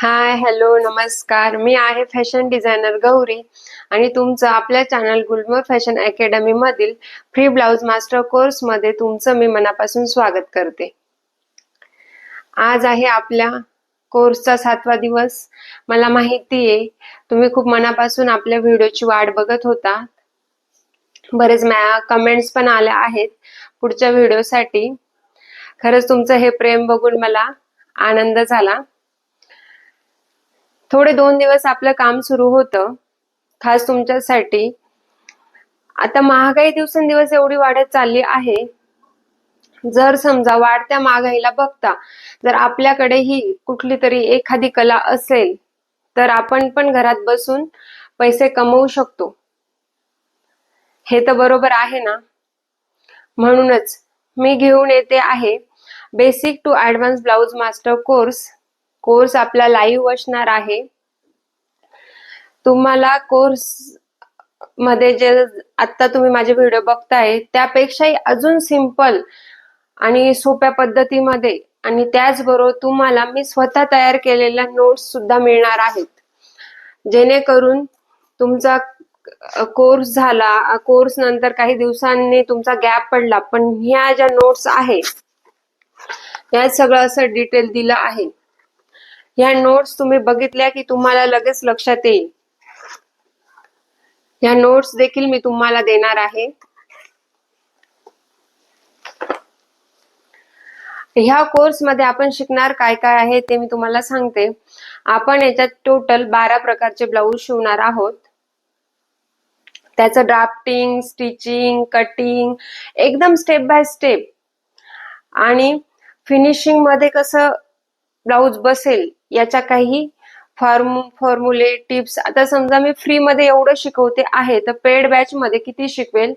हाय, hello, नमस्कार. मी आहे fashion designer Gauri आणि तुमचं आपल्या चॅनल गुलमोहर फॅशन अकॅडमी मधील फ्री ब्लाउज मास्टर कोर्स मध्ये तुमचं मी मनापासून स्वागत करते. आज आहे आपल्या कोर्सचा 7वा दिवस. मला माहिती आहे तुम्ही खूप मनापासून आपल्या व्हिडिओची वाट बघत होता. बरेच कमेंट्स पण आल्या आहेत पुढच्या व्हिडिओसाठी. खरंच तुमचं हे प्रेम बघून मला आनंद झाला. थोडे 2 दिवस आपलं काम सुरू होतं खास तुमच्यासाठी. आता महागाई दिवसेंदिवस एवढी वाढत चालली आहे. जर समजा वाढत्या महागाईला बघता जर आपल्याकडे ही कुठली तरी एखादी कला असेल तर आपण पण घरात बसून पैसे कमवू शकतो. हे तर बरोबर आहे ना? म्हणूनच मी घेऊन येते आहे basic to advance blouse master course आपला लाईव्ह असणार आहे. तुम्हाला कोर्स मध्ये जे आता तुम्ही माझे व्हिडिओ बघताय त्यापेक्षाही अजून सिंपल आणि सोप्या पद्धतीमध्ये आणि त्याचबरोबर तुम्हाला मी स्वतः तयार केलेल्या नोट्स सुद्धा मिळणार आहेत, जेणेकरून तुमचा कोर्स झाला, कोर्स नंतर काही दिवसांनी तुमचा गॅप पडला पण ह्या ज्या नोट्स आहेत यात सगळं असं डिटेल दिलं आहे. ह्या नोट्स तुम्ही बघितल्या की तुम्हाला लगेच लक्षात येईल. ह्या नोट्स देखील मी तुम्हाला देणार आहे. ह्या कोर्स मध्ये आपण शिकणार काय काय आहे ते मी तुम्हाला सांगते. आपण याच्यात टोटल 12 प्रकारचे ब्लाऊज शिवणार आहोत. त्याचं ड्राफ्टिंग, स्टिचिंग, कटिंग एकदम स्टेप बाय स्टेप आणि फिनिशिंग मध्ये कसं ब्लाऊज बसेल याच्या काही फॉर्म्युले टिप्स. आता समजा मी फ्री मध्ये एवढं शिकवते आहे तर पेड बॅच मध्ये किती शिकवेल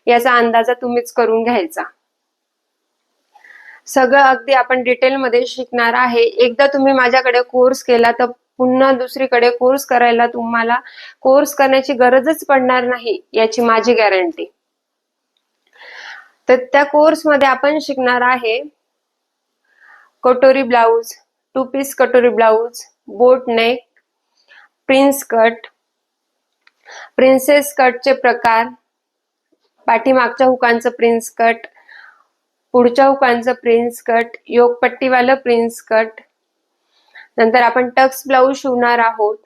याचा अंदाजा तुम्हीच करून घ्यायचा. सगळं अगदी आपण डिटेल मध्ये शिकणार आहे. एकदा तुम्ही माझ्याकडे कोर्स केला तर पुन्हा दुसरीकडे कोर्स करायला तुम्हाला कोर्स करण्याची गरजच पडणार नाही याची माझी गॅरंटी. तर त्या कोर्स मध्ये आपण शिकणार आहे katori blouse, 2 piece katori blouse, boat neck, prince cut, princess कटचे प्रकार, पाठीमागच्या हुकांचं प्रिन्स कट, पुढच्या हुकांचं प्रिन्स कट, योगपट्टीवालं प्रिन्स कट. नंतर आपण टक्स ब्लाऊज शिवणार आहोत.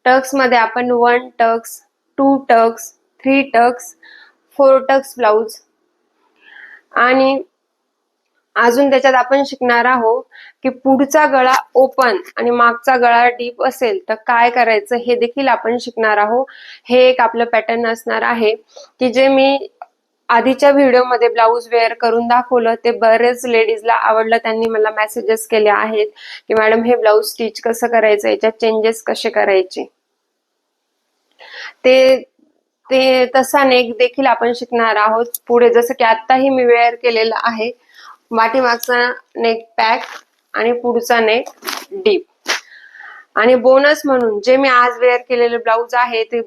टक्स मध्ये आपण 1 tucks, 2 tucks, 3 tucks, 4 tucks blouse आणि अजून त्याच्यात आपण शिकणार आहोत की पुढचा गळा ओपन आणि मागचा गळा डीप असेल तर काय करायचं हे देखील आपण शिकणार आहोत. हे एक आपलं पॅटर्न असणार आहे की जे मी आधीच्या व्हिडिओमध्ये ब्लाऊज वेअर करून दाखवलं ते बरेच लेडीजला आवडलं. त्यांनी मला मेसेजेस केले आहेत की मॅडम हे ब्लाऊज स्टिच कसं करायचं, याच्यात चेंजेस कसे करायचे. ते तसा नेक देखील आपण शिकणार आहोत पुढे. जसं की आताही मी वेअर केलेलं आहे. पाठीमागचा नेक पॅक आणि पुढचा नेक डीप. आणि बोनस म्हणून जे मी आज वेअर केलेले ब्लाऊज आहे ते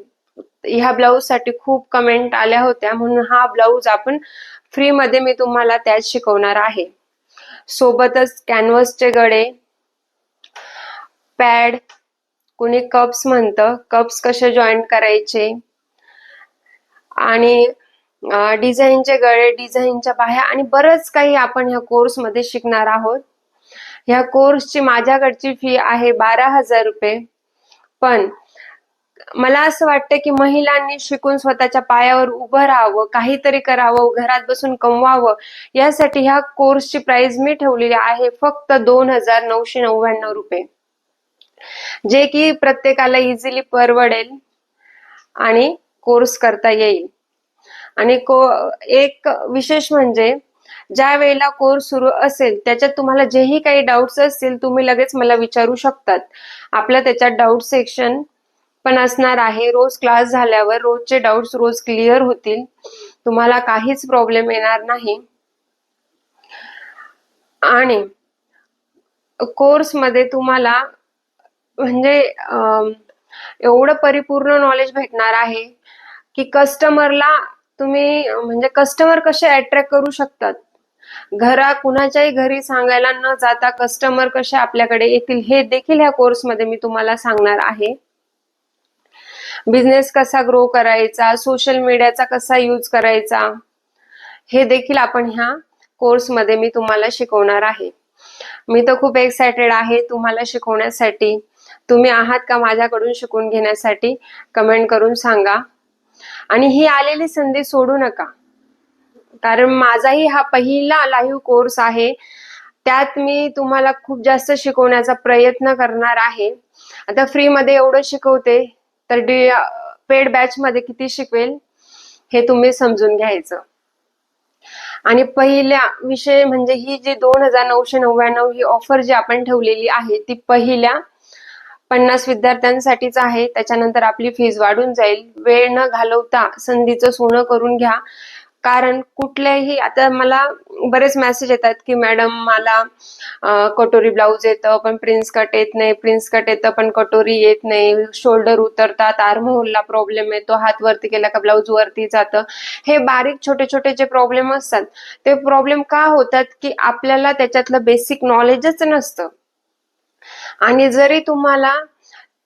ह्या ब्लाऊज साठी खूप कमेंट आल्या होत्या म्हणून हा ब्लाऊज आपण फ्री मध्ये मी तुम्हाला त्यात शिकवणार आहे. सोबतच कॅनव्हासचे गळे, पॅड, कुणी कप्स म्हणतं, कप्स कसे जॉईंट करायचे आणि डिझाईनचे गळे, डिझाईनच्या बाह्या आणि बरंच काही आपण ह्या कोर्स मध्ये शिकणार आहोत. ह्या कोर्सची माझ्याकडची फी आहे 12,000 रुपये. पण मला असं वाटतं की महिलांनी शिकून स्वतःच्या पायावर उभं राहावं, काहीतरी करावं, घरात बसून कमवावं, यासाठी ह्या कोर्सची प्राइस मी ठेवलेली आहे फक्त 2,999 रुपये, जे की प्रत्येकाला इझिली परवडेल आणि कोर्स करता येईल. आणि एक विशेष म्हणजे ज्या वेळेला कोर्स सुरू असेल त्याच्यात तुम्हाला जेही काही डाऊट्स असतील तुम्ही लगेच मला विचारू शकतात. आपलं त्याच्यात डाऊट सेक्शन पण असणार आहे. रोज क्लास झाल्यावर रोजचे डाऊट्स रोज क्लिअर होतील, तुम्हाला काहीच प्रॉब्लेम येणार नाही. आणि कोर्स मध्ये तुम्हाला म्हणजे एवढं परिपूर्ण नॉलेज भेटणार आहे की कस्टमरला तुम्ही म्हणजे कस्टमर कसे अट्रॅक्ट करू शकतात कुणाच्याही घरी सांगायला न जाता कस्टमर कसे आपल्याकडे येतील हे देखील ह्या कोर्समध्ये मी तुम्हाला सांगणार आहे. बिझनेस कसा ग्रो करायचा, सोशल मीडियाचा कसा यूज करायचा, हे देखील आपण ह्या कोर्समध्ये मी तुम्हाला शिकवणार आहे. मी तर खूप एक्सायटेड आहे तुम्हाला शिकवण्यासाठी. तुम्ही आहात का माझ्याकडून शिकून घेण्यासाठी? कमेंट करून सांगा. आणि ही आलेली संधी सोडू नका, कारण माझाही हा पहिला लाईव्ह कोर्स आहे. त्यात मी तुम्हाला खूप जास्त शिकवण्याचा प्रयत्न करणार आहे. आता फ्री मध्ये एवढं शिकवते तर पेड बॅच मध्ये किती शिकवेल हे तुम्ही समजून घ्यायचं. आणि पहिला विषय म्हणजे ही जी 2999 ही ऑफर जी आपण ठेवलेली आहे ती पहिल्या 50 विद्यार्थ्यांसाठीच आहे. त्याच्यानंतर आपली फीज वाढून जाईल. वेळ न घालवता संधीचं सोनं करून घ्या. कारण कुठल्याही, आता मला बरेच मेसेज येतात की मॅडम मला कटोरी ब्लाऊज येतं पण प्रिन्स कट येत नाही, प्रिन्स कट येतं पण कटोरी येत नाही, शोल्डर उतरतात, आर्महोलला प्रॉब्लेम येतो, हात वरती केला का ब्लाऊज वरती जातं. हे बारीक छोटे छोटे जे प्रॉब्लेम असतात ते प्रॉब्लेम का होतात की आपल्याला त्याच्यातलं बेसिक नॉलेजच नसतं. आणि जरी तुम्हाला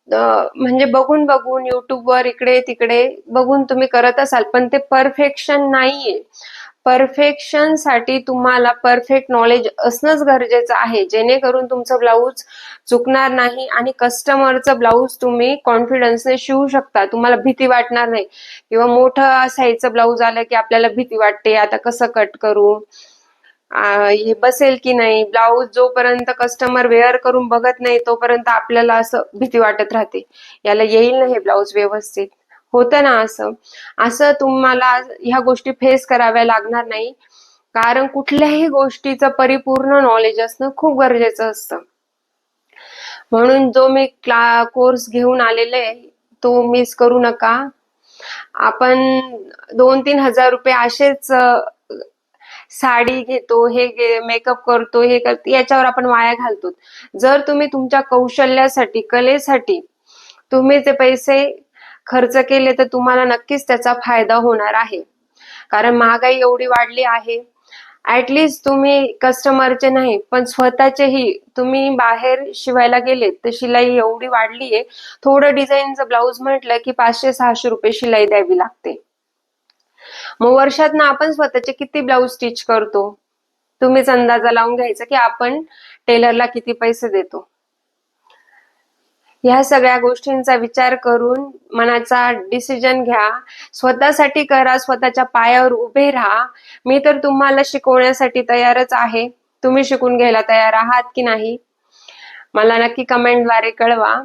म्हणजे बघून बघून युट्यूबवर इकडे तिकडे बघून तुम्ही करत असाल पण ते परफेक्शन नाहीये. परफेक्शन साठी तुम्हाला परफेक्ट नॉलेज असणंच गरजेचं आहे, जेणेकरून तुमचं ब्लाऊज चुकणार नाही आणि कस्टमरचं ब्लाऊज तुम्ही कॉन्फिडन्सने शिवू शकता. तुम्हाला भीती वाटणार नाही. किंवा मोठं साईजचं ब्लाऊज आलं की आपल्याला भीती वाटते, आता कसं कट करू, हे बसेल की नाही. ब्लाऊज जोपर्यंत कस्टमर वेअर करून बघत नाही तोपर्यंत आपल्याला असं भीती वाटत राहते, याला येईल ना हे ब्लाऊज व्यवस्थित, होतं ना असं. असं तुम्हाला ह्या गोष्टी फेस कराव्या लागणार नाही, कारण कुठल्याही गोष्टीचं परिपूर्ण नॉलेज असणं खूप गरजेचं असतं. म्हणून जो मी कोर्स घेऊन आलेले तो मिस करू नका. आपण 2-3 हजार रुपये असेच साडी घेतो, हे मेकअप करतो, हे करतो, याच्यावर आपण वाया घालतो. जर तुम्ही तुमच्या कौशल्यासाठी, कलेसाठी तुम्ही ते पैसे खर्च केले तर तुम्हाला नक्कीच त्याचा फायदा होणार आहे. कारण महागाई एवढी वाढली आहे. ऍटलिस्ट तुम्ही कस्टमरचे नाही पण स्वतःचेही तुम्ही बाहेर शिवायला गेले तर शिलाई एवढी वाढली आहे. थोडं डिझाईनचं ब्लाऊज म्हटलं की 500-600 रुपये शिलाई द्यावी लागते. मग वर्षातनं आपण स्वतःचे किती ब्लाऊज स्टिच करतो? तुम्हीच अंदाजा लावून घ्यायचा की आपण टेलरला किती पैसे देतो. ह्या सगळ्या गोष्टींचा विचार करून मनाचा डिसिजन घ्या. स्वतःसाठी करा, स्वतःच्या पायावर उभे राहा. मी तर तुम्हाला शिकवण्यासाठी तयारच आहे. तुम्ही शिकून घ्यायला तयार आहात की नाही मला नक्की कमेंटद्वारे कळवा.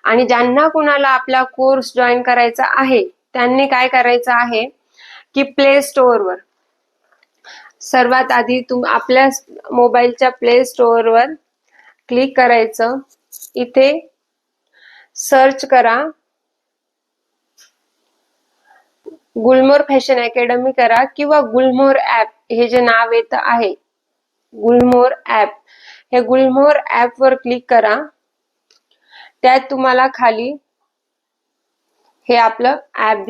आणि ज्यांना कुणाला आपला कोर्स जॉईन करायचा आहे त्यांनी काय करायचं आहे की प्ले स्टोअरवर सर्वात आधी आपल्या मोबाईलच्या प्ले स्टोअरवर क्लिक करायचं. इथे सर्च करा, गुलमोर फॅशन अकॅडमी करा किंवा गुलमोर ऍप हे जे नाव येत आहे गुलमोर ऍप, हे गुलमोर ऍप वर क्लिक करा. त्यात तुम्हाला खाली हे आपलं ऍप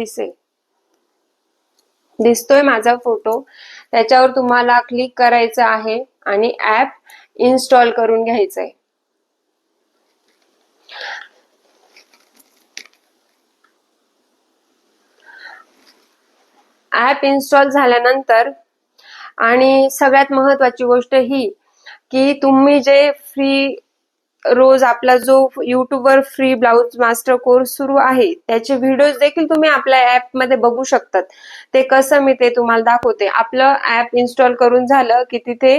दिसतोय माझा फोटो, त्याच्यावर तुम्हाला क्लिक करायचं आहे आणि ऍप इन्स्टॉल करून घ्यायचंय. ऍप इन्स्टॉल झाल्यानंतर आणि सगळ्यात महत्वाची गोष्ट ही की तुम्ही जे फ्री रोज आपला जो युट्यूबवर फ्री ब्लाऊज मास्टर कोर्स सुरू आहे त्याचे व्हिडिओज देखील तुम्ही आपल्या ऍप मध्ये बघू शकतात. ते कसं मी ते तुम्हाला दाखवते. आपलं ऍप इन्स्टॉल करून झालं की तिथे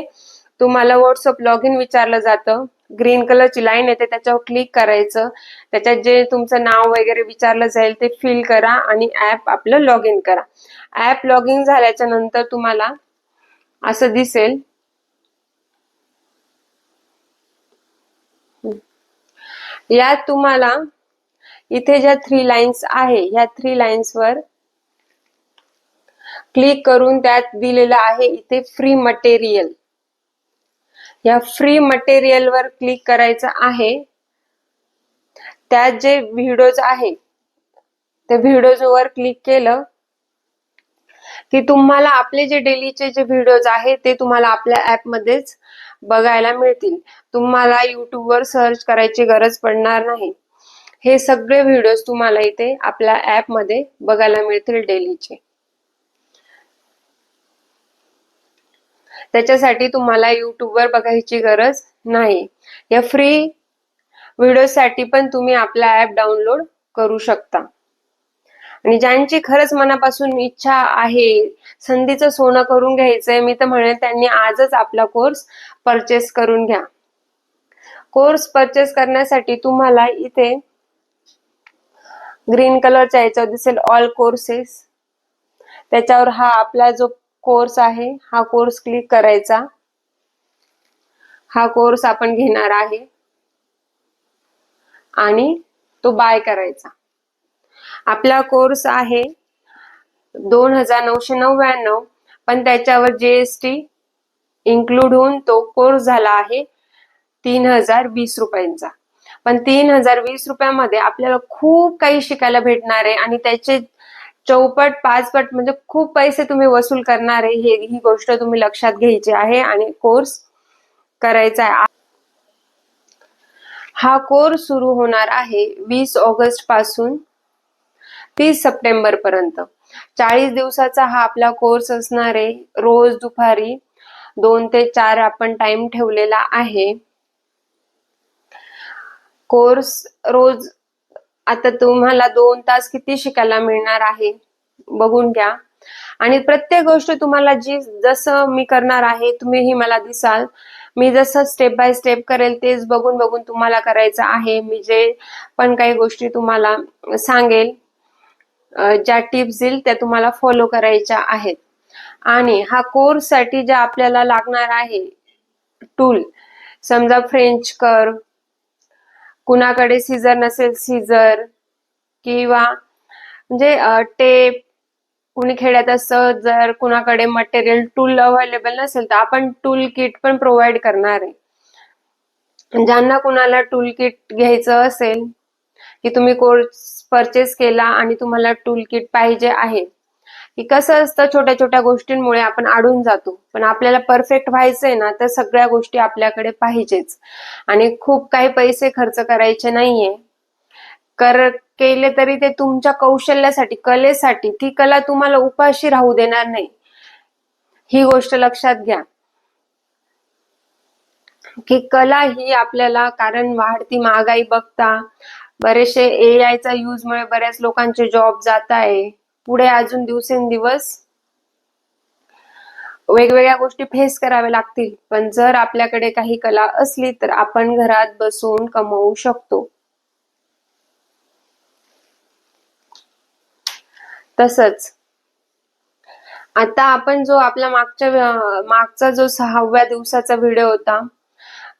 तुम्हाला व्हॉट्सअप लॉग इन विचारलं जातं. ग्रीन कलरची लाईन येते त्याच्यावर क्लिक करायचं. त्याच्यात जे तुमचं नाव वगैरे विचारलं जाईल ते फिल करा आणि ऍप आपलं लॉग इन करा. ऍप लॉग इन झाल्याच्या नंतर तुम्हाला असं दिसेल. यात तुम्हाला इथे ज्या 3 लाईन्स आहे ह्या 3 लाईन्स वर क्लिक करून त्यात दिलेलं आहे इथे फ्री मटेरियल. या फ्री मटेरियल वर क्लिक करायचं आहे. त्यात जे व्हिडिओज आहे त्या व्हिडिओज वर क्लिक केलं की तुम्हाला आपले जे डेलीचे जे व्हिडिओज आहेत ते तुम्हाला आपल्या ऍप मध्येच बघायला मिळतील. तुम्हाला युट्यूबवर सर्च करायची गरज पडणार नाही. हे सगळे व्हिडिओज तुम्हाला इथे आपल्या ऍप मध्ये बघायला मिळतील डेलीचे. त्याच्यासाठी तुम्हाला युट्यूबवर बघायची गरज नाही. या फ्री व्हिडिओसाठी पण तुम्ही आपला ऍप डाउनलोड करू शकता. आणि ज्यांची खरंच मनापासून इच्छा आहे, संधीचं सोनं करून घ्यायचंय, मी तर म्हणेन त्यांनी आजच आपला कोर्स परचेस करून घ्या. कोर्स परचेस करण्यासाठी तुम्हाला इथे ग्रीन कलरच्या याच्यावर दिसेल ऑल कोर्सेस, त्याच्यावर हा आपला जो कोर्स आहे हा कोर्स क्लिक करायचा. हा कोर्स आपण घेणार आहे आणि तो बाय करायचा. आपला कोर्स आहे 2999, पण त्याच्यावर जीएसटी इन्क्लूड होऊन तो कोर्स झाला आहे 3020 रुपयांचा. पण 3020 रुपयामध्ये आपल्याला खूप काही शिकायला भेटणार आहे आणि त्याचे चौपट पाचपट म्हणजे खूप पैसे तुम्ही वसूल करणार आहे. ही गोष्ट तुम्ही लक्षात घ्यायची आहे आणि कोर्स करायचा आहे. हा कोर्स सुरू होणार आहे 20 ऑगस्ट पासून 30 सप्टेंबर पर्यंत. 40 दिवसाचा हा आपला कोर्स असणार आहे. रोज दुपारी 2 ते 4 आपण टाइम ठेवलेला आहे. कोर्स रोज आता तुम्हाला 2 तास किती शिकायला मिळणार आहे बघून घ्या. आणि प्रत्येक गोष्ट तुम्हाला जसं मी करणार आहे तुम्हीही मला दिसाल. मी जसं स्टेप बाय स्टेप करेल तेच बघून बघून तुम्हाला करायचं आहे. मी जे पण काही गोष्टी तुम्हाला सांगेल, ज्या टिप्स देईल त्या तुम्हाला फॉलो करायच्या आहेत. आणि हा कोर्स साठी जे आपल्याला लागणार आहे टूल, समजा फ्रेंच कर्व, कुणाकडे सीझर नसेल सीझर, किंवा म्हणजे टेप, कुणी खेड्यात असं जर कुणाकडे मटेरियल टूल अवेलेबल नसेल तर आपण टूल किट पण प्रोव्हाइड करणार आहे. ज्यांना कुणाला टूल किट घ्यायचं असेल की तुम्ही कोर्स परचेस केला आणि तुम्हाला टूल किट पाहिजे आहे, की कसं असतं छोट्या छोट्या गोष्टींमुळे आपण अडून जातो. पण आपल्याला परफेक्ट व्हायचंय ना तर सगळ्या गोष्टी आपल्याकडे पाहिजेच आणि खूप काही पैसे खर्च करायचे नाहीये. केले तरी ते तुमच्या कौशल्यासाठी, कलेसाठी. ती कला तुम्हाला उपाशी राहू देणार नाही, ही गोष्ट लक्षात घ्या. की कला ही आपल्याला, कारण वाढती महागाई बघता बरेचसे AI चा यूज मुळे बऱ्याच लोकांचे जॉब जात आहे. पुढे अजून दिवसेंदिवस वेगवेगळ्या गोष्टी फेस कराव्या लागतील. पण जर आपल्याकडे काही कला असली तर आपण घरात बसून कमवू शकतो. तसंच आता आपण जो आपला मागचा जो 6व्या दिवसाचा व्हिडिओ होता,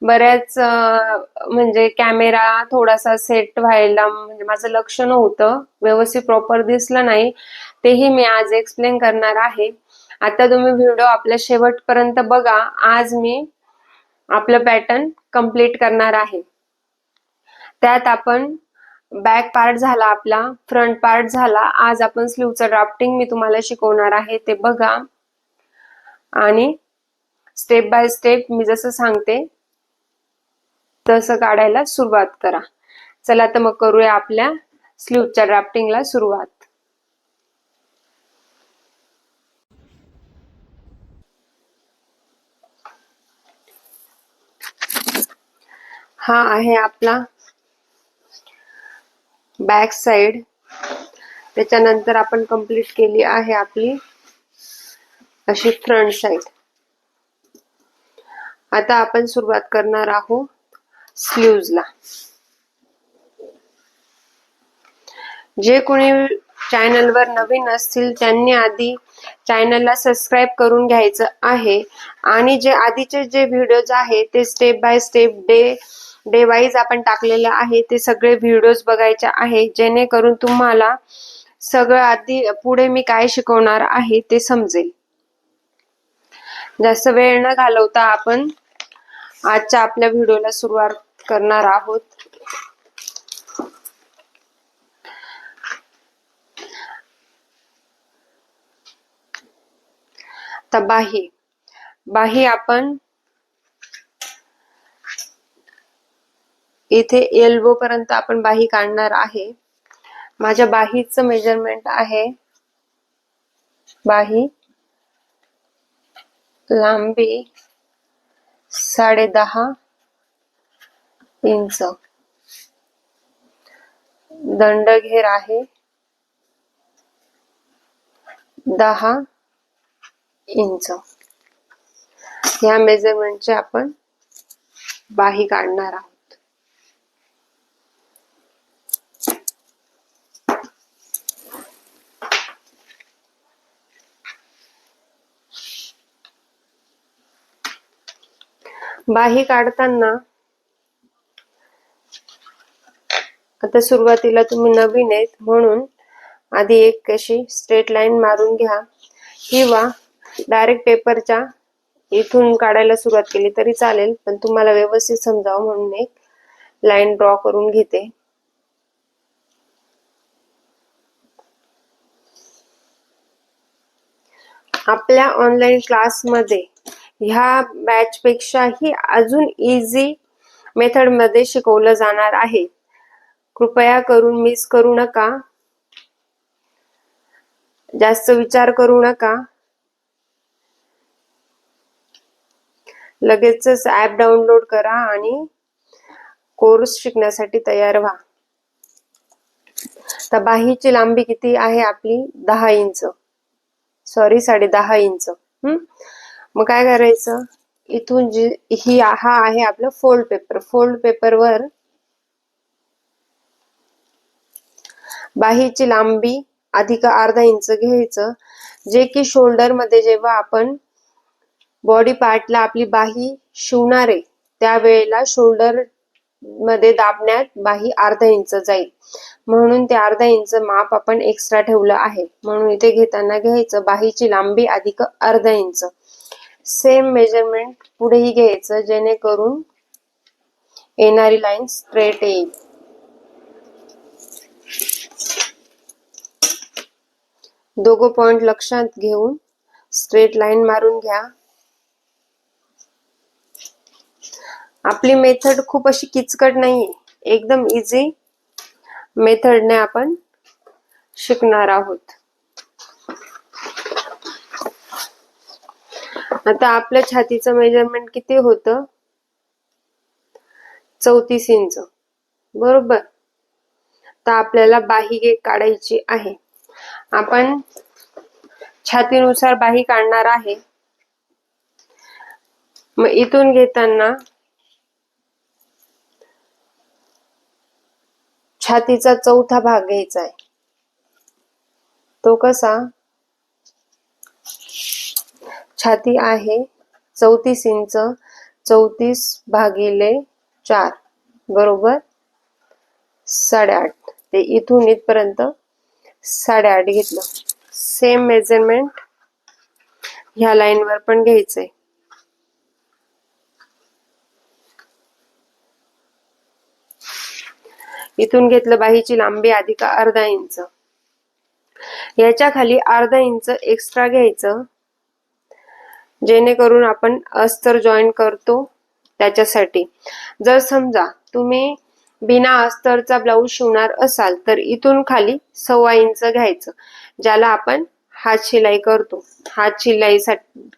बऱ्याच म्हणजे कॅमेरा थोडासा सेट व्हायला म्हणजे माझं लक्ष नव्हतं, व्यवस्थित प्रॉपर दिसलं नाही, तेही मी आज एक्सप्लेन करणार आहे. आता तुम्ही व्हिडिओ आपल्या शेवटपर्यंत बघा. आज मी आपलं पॅटर्न कंप्लीट करणार आहे. त्यात आपण बॅक पार्ट झाला, आपला फ्रंट पार्ट झाला. आज आपण स्लीवचं ड्राफ्टिंग मी तुम्हाला शिकवणार आहे, ते बघा आणि स्टेप बाय स्टेप मी जसं सांगते तसं काढायला सुरुवात करा. चला तर मग करूया आपल्या स्लीवच्या ड्राफ्टिंगला सुरुवात. हा आहे आपला बॅक साइड. त्याच्यानंतर आपण कंप्लीट केली आहे आपली अशी फ्रंट साइड. आता आपण सुरुवात करणार आहोत स्लीव्जला. जे कोणी चॅनलवर नवीन असतील त्यांनी आधी चॅनलला सबस्क्राईब करून घ्यायचं आहे आणि जे आधीचे जे व्हिडिओज आहेत ते step by step day wise आपण टाकलेले आहे ते सगळे व्हिडिओज बघायचे आहे, जेणेकरून तुम्हाला सगळं आधी पुढे मी काय शिकवणार आहे ते समजेल. जास्त वेळ न घालवता आपण आजच्या आपल्या व्हिडिओला सुरुवात करणार आहोत. तर बाही आपण इथे एल्बो पर्यंत आपण बाही काढणार आहे. माझ्या बाहीचं मेजरमेंट आहे, बाही लांबी 10.5 इंच, दंडघेर आहे 10 इंच. या मेजरमेंटचे आपण बाही काढणार आहोत. बाही काढताना आता सुरुवातीला तुम्ही नवीन आहेत म्हणून आधी एक अशी स्ट्रेट लाईन मारून घ्या, किंवा डायरेक्ट पेपरच्या इथून काढायला सुरुवात केली तरी चालेल, पण तुम्हाला व्यवस्थित समजावं म्हणून एक लाईन ड्रॉ करून घेते. आपल्या ऑनलाईन क्लासमध्ये ह्या बॅच पेक्षाही अजून इझी मेथड मध्ये शिकवलं जाणार आहे. कृपया करून मिस करू नका, जास्त विचार करू नका, लगेचच ऍप डाउनलोड करा आणि कोर्स शिकण्यासाठी तयार व्हा. तर बाहीची लांबी किती आहे आपली? 10 इंच, सॉरी 10.5 इंच. मग काय करायचं, इथून हा आहे आपलं फोल्ड पेपर. फोल्ड पेपरवर बाहीची लांबी अधिक अर्धा इंच घ्यायचं, जे की शोल्डर मध्ये जेव्हा आपण बॉडी पार्टला आपली बाही शिवणार आहे त्यावेळेला शोल्डर मध्ये दाबण्यात बाही अर्धा इंच जाईल, म्हणून ते अर्धा इंच माप आपण एक्स्ट्रा ठेवलं आहे. म्हणून इथे घेताना घ्यायचं बाहीची लांबी अधिक अर्धा इंच. सेम मेजरमेंट पुढेही घ्यायचं, जेणेकरून येणारी लाईन स्ट्रेट येईल. दोघं पॉइंट लक्षात घेऊन स्ट्रेट लाईन मारून घ्या. आपली मेथड खूप अशी किचकट नाहीये, एकदम इझी मेथडने आपण शिकणार आहोत. आता आपल्या छातीचं मेजरमेंट किती होतं? 34 इंच, बरोबर. तर आपल्याला बाही काढायची आहे. आपण छातीनुसार बाही काढणार आहे. मग इथून घेताना छातीचा चौथा भाग घ्यायचा आहे. तो कसा? छाती आहे 34 इंच, 34 भागिले 4 बरोबर 8.5. ते इथून इथपर्यंत 8.5 घेतलं. सेम मेजरमेंट ह्या लाईन वर पण घ्यायचंय. इथून घेतलं बाहीची लांबी अधिक अर्धा इंच. याच्या खाली अर्धा इंच एक्स्ट्रा घ्यायचं, जेणेकरून आपण अस्तर जॉईन करतो त्याच्यासाठी. जर समजा तुम्ही बिना अस्तरचा ब्लाऊज शिवणार असाल तर इथून खाली 1.25 इंच घ्यायचं, ज्याला आपण हात शिलाई करतो. हात शिलाई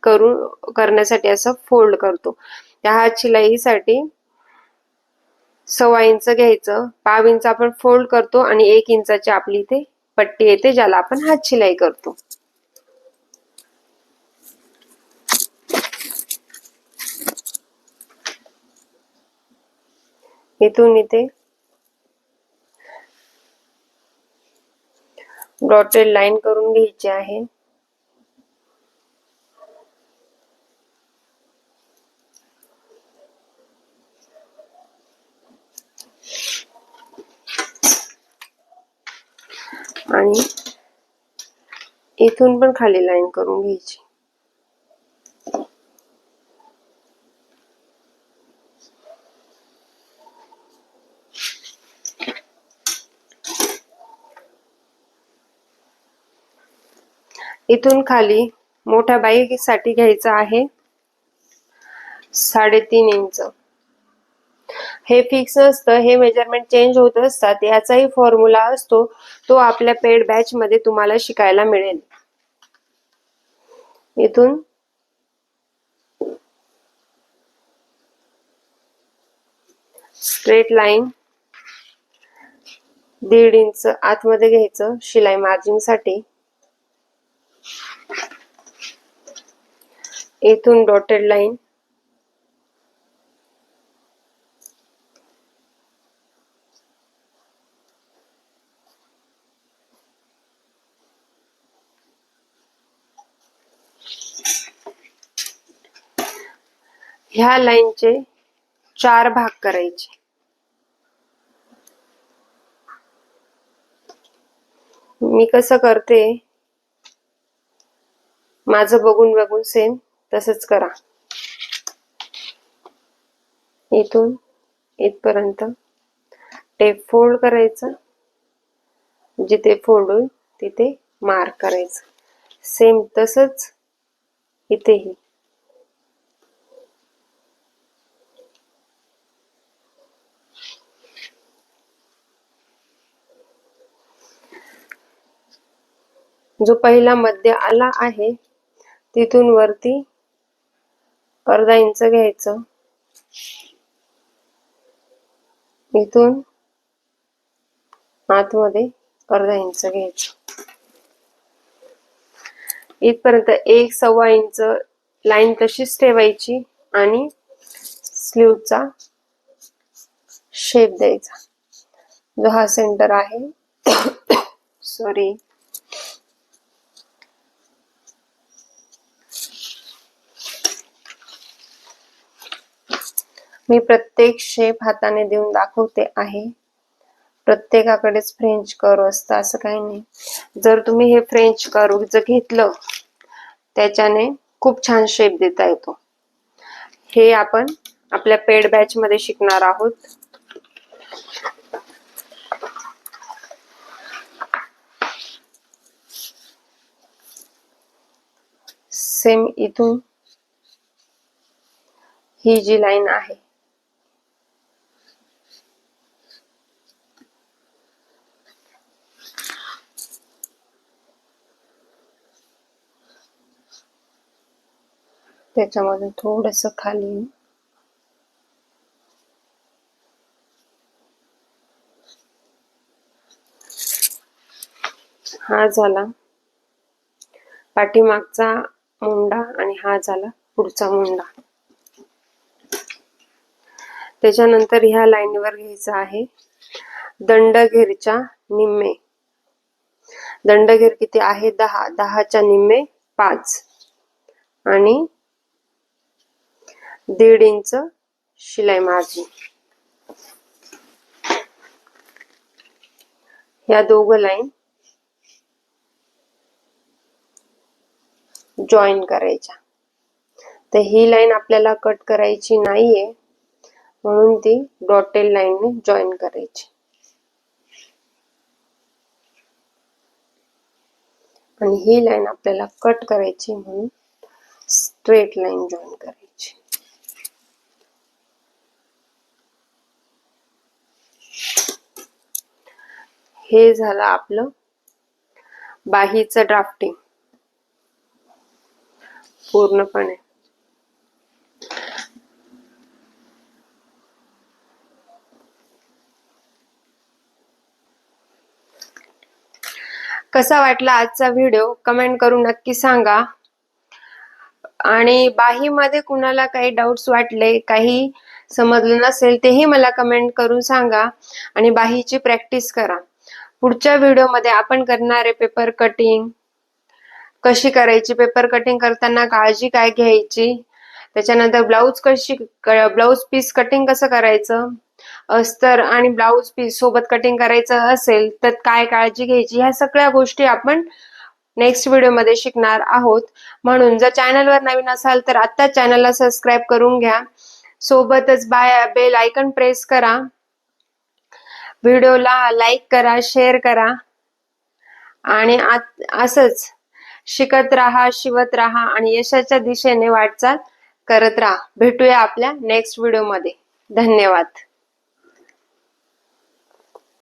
करण्यासाठी असं फोल्ड करतो. त्या हात शिलाईसाठी 1.25 इंच घ्यायचं. 1/2 इंच आपण फोल्ड करतो आणि 1 इंचाची आपली इथे पट्टी येते, ज्याला आपण हात शिलाई करतो. इथून इथे डॉटेड लाईन करून घ्यायची आहे. आणि इथून पण खाली लाईन करून घ्यायची. इथून खाली मोठ्या बाहीसाठी घ्यायचं आहे 3.5 इंच. हे फिक्स नसतं, हे मेजरमेंट चेंज होत असतात. याचाही फॉर्म्युला असतो, तो आपल्या पेड बॅच मध्ये तुम्हाला शिकायला मिळेल. इथून स्ट्रेट लाईन 1.5 इंच आतमध्ये घ्यायचं शिलाई मार्जिन साठी. इथून डॉटेड लाईन ह्या लाईनचे 4 भाग करायचे. मी कसं करते, माझं बघून बघून सेम तसंच करा. इथून इथपर्यंत टेप फोल्ड करायचं, जिथे फोल्ड होईल तिथे मार्क करायचं. सेम तसंच इथेही. जो पहिला मध्य आला आहे तिथून वरती 1/2 इंच घ्यायचं. इथून आतमध्ये 1/2 इंच घ्यायचं. इथपर्यंत 1-1.25 इंच लाईन तशीच ठेवायची आणि स्लीवचा शेप द्यायचा. जो हा सेंटर आहे सॉरी, मी प्रत्येक शेप हाताने देऊन दाखवते आहे. प्रत्येकाकडेच फ्रेंच कर्व असतं असं काही नाही. जर तुम्ही हे फ्रेंच कर्व जर घेतलं, त्याच्याने खूप छान शेप देता येतो. हे आपण आपल्या पेड बॅच मध्ये शिकणार आहोत. सेम इथून ही जी लाईन आहे त्याच्यामध्ये थोडस खाली हा झाला पाठीमागचा मुंडा आणि हा झाला पुढचा मुंडा. त्याच्यानंतर ह्या लाईनवर घ्यायचा आहे दंडघेरच्या निम्मे. दंडघेर किती आहे? 10. 10च्या निम्मे 5 आणि 1.5 इंच शिलाई मार्जिन. या दोघं लाईन जॉईन करायच्या. तर ही लाईन आपल्याला कट करायची नाहीये, म्हणून ती डॉटेड लाईनने जॉईन करायची. आणि ही लाईन आपल्याला कट करायची, म्हणून स्ट्रेट लाईन जॉईन करायची. हे झालं आपलं बाहीचं ड्राफ्टिंग पूर्णपणे. कसा वाटला आजचा व्हिडिओ कमेंट करून नक्की सांगा. आणि बाहीमध्ये कुणाला काही डाऊट्स वाटले, काही समजलं नसेल, तेही मला कमेंट करून सांगा आणि बाहीची प्रॅक्टिस करा. पुढच्या व्हिडिओमध्ये आपण करणार आहे पेपर कटिंग कशी करायची, पेपर कटिंग करताना काळजी काय घ्यायची, त्याच्यानंतर ब्लाऊज पीस कटिंग कसं करायचं, अस्तर आणि ब्लाऊज पीस सोबत कटिंग करायचं असेल तर काय काळजी घ्यायची, ह्या सगळ्या गोष्टी आपण नेक्स्ट व्हिडिओ मध्ये शिकणार आहोत. म्हणून जर चॅनलवर नवीन असाल तर आता चॅनलला सबस्क्राईब करून घ्या. सोबतच बेल आयकॉन प्रेस करा. व्हिडिओला लाईक करा, शेअर करा आणि असंच शिकत राहा, शिवत राहा आणि यशाच्या दिशेने वाटचाल करत राहा. भेटूया आपल्या नेक्स्ट व्हिडिओमध्ये. धन्यवाद.